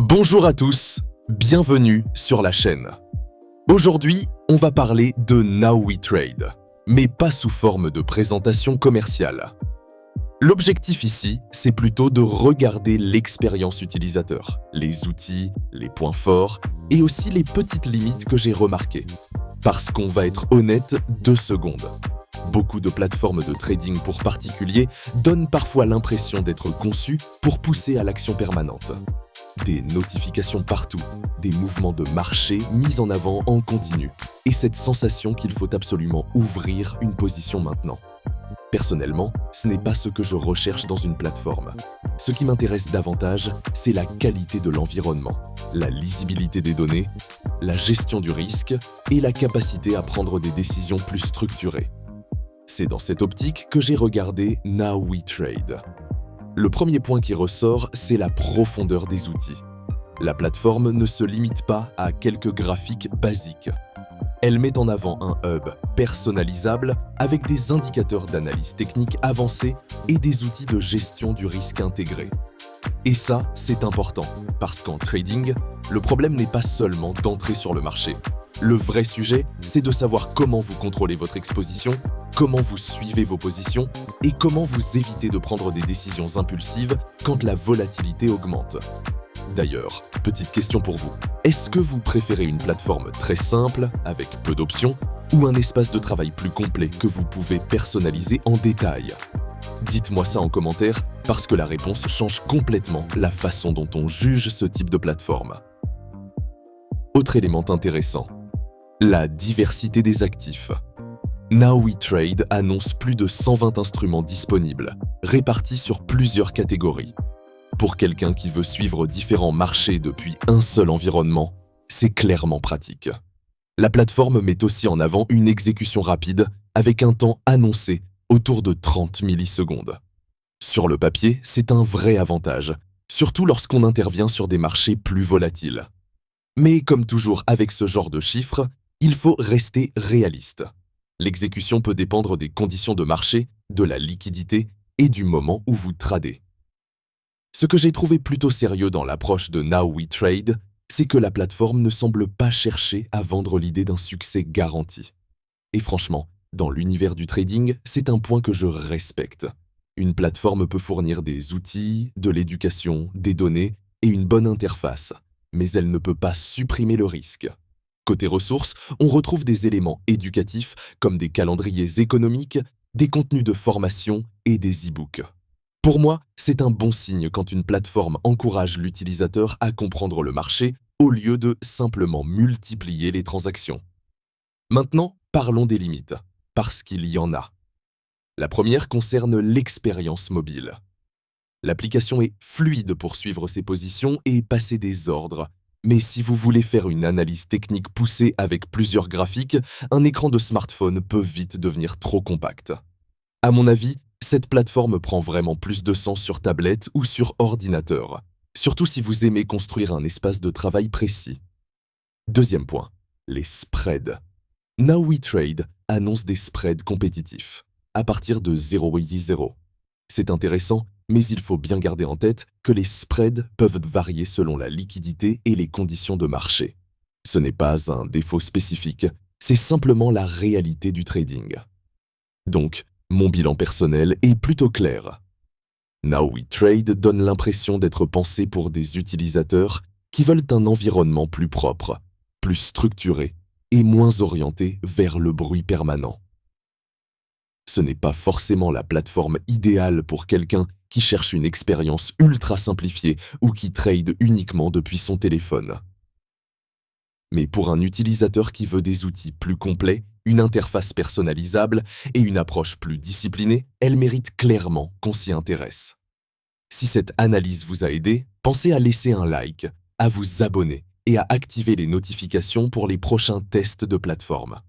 Bonjour à tous, bienvenue sur la chaîne. Aujourd'hui, on va parler de Now We Trade, mais pas sous forme de présentation commerciale. L'objectif ici, c'est plutôt de regarder l'expérience utilisateur, les outils, les points forts et aussi les petites limites que j'ai remarquées. Parce qu'on va être honnête 2 secondes. Beaucoup de plateformes de trading pour particuliers donnent parfois l'impression d'être conçues pour pousser à l'action permanente. Des notifications partout, des mouvements de marché mis en avant en continu, et cette sensation qu'il faut absolument ouvrir une position maintenant. Personnellement, ce n'est pas ce que je recherche dans une plateforme. Ce qui m'intéresse davantage, c'est la qualité de l'environnement, la lisibilité des données, la gestion du risque et la capacité à prendre des décisions plus structurées. C'est dans cette optique que j'ai regardé Now We Trade. Le premier point qui ressort, c'est la profondeur des outils. La plateforme ne se limite pas à quelques graphiques basiques. Elle met en avant un hub personnalisable avec des indicateurs d'analyse technique avancés et des outils de gestion du risque intégrés. Et ça, c'est important, parce qu'en trading, le problème n'est pas seulement d'entrer sur le marché. Le vrai sujet, c'est de savoir comment vous contrôlez votre exposition, comment vous suivez vos positions et comment vous évitez de prendre des décisions impulsives quand la volatilité augmente. D'ailleurs, petite question pour vous. Est-ce que vous préférez une plateforme très simple, avec peu d'options, ou un espace de travail plus complet que vous pouvez personnaliser en détail ? Dites-moi ça en commentaire, parce que la réponse change complètement la façon dont on juge ce type de plateforme. Autre élément intéressant, la diversité des actifs. Now We Trade annonce plus de 120 instruments disponibles, répartis sur plusieurs catégories. Pour quelqu'un qui veut suivre différents marchés depuis un seul environnement, c'est clairement pratique. La plateforme met aussi en avant une exécution rapide avec un temps annoncé autour de 30 millisecondes. Sur le papier, c'est un vrai avantage, surtout lorsqu'on intervient sur des marchés plus volatiles. Mais comme toujours avec ce genre de chiffres, il faut rester réaliste. L'exécution peut dépendre des conditions de marché, de la liquidité et du moment où vous tradez. Ce que j'ai trouvé plutôt sérieux dans l'approche de Now We Trade, c'est que la plateforme ne semble pas chercher à vendre l'idée d'un succès garanti. Et franchement, dans l'univers du trading, c'est un point que je respecte. Une plateforme peut fournir des outils, de l'éducation, des données et une bonne interface, mais elle ne peut pas supprimer le risque. Côté ressources, on retrouve des éléments éducatifs comme des calendriers économiques, des contenus de formation et des e-books. Pour moi, c'est un bon signe quand une plateforme encourage l'utilisateur à comprendre le marché au lieu de simplement multiplier les transactions. Maintenant, parlons des limites, parce qu'il y en a. La première concerne l'expérience mobile. L'application est fluide pour suivre ses positions et passer des ordres. Mais si vous voulez faire une analyse technique poussée avec plusieurs graphiques, un écran de smartphone peut vite devenir trop compact. À mon avis, cette plateforme prend vraiment plus de sens sur tablette ou sur ordinateur, surtout si vous aimez construire un espace de travail précis. Deuxième point, les spreads. Now We Trade annonce des spreads compétitifs, à partir de 0,0. C'est intéressant, mais il faut bien garder en tête que les spreads peuvent varier selon la liquidité et les conditions de marché. Ce n'est pas un défaut spécifique, c'est simplement la réalité du trading. Donc, mon bilan personnel est plutôt clair. Now We Trade donne l'impression d'être pensé pour des utilisateurs qui veulent un environnement plus propre, plus structuré et moins orienté vers le bruit permanent. Ce n'est pas forcément la plateforme idéale pour quelqu'un qui cherche une expérience ultra simplifiée ou qui trade uniquement depuis son téléphone. Mais pour un utilisateur qui veut des outils plus complets, une interface personnalisable et une approche plus disciplinée, elle mérite clairement qu'on s'y intéresse. Si cette analyse vous a aidé, pensez à laisser un like, à vous abonner et à activer les notifications pour les prochains tests de plateforme.